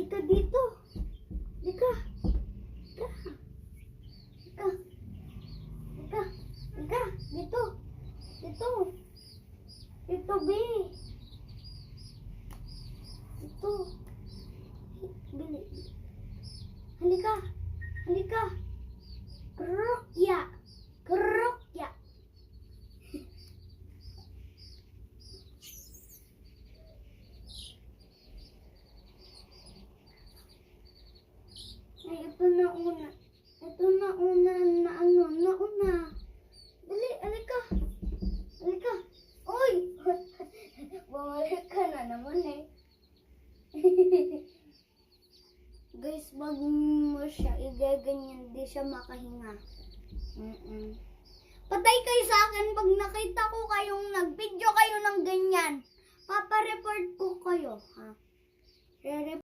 Halika dito. Halika. Halika. Halika. Halika. Halika. Dito. Dito. Dito, B. Dito. Bili. Halika. Halika. Krokya. Krokya. Ay, ito na una. Ito na una na ano, nauna. Dali, halika. Halika. Uy! Bumalik ka na naman eh. Guys, wag mo siya igaganyan, di siya makahinga. Patay kayo sa akin pag nakita ko kayong nag-video kayo ng ganyan. Papa-report ko kayo, ha?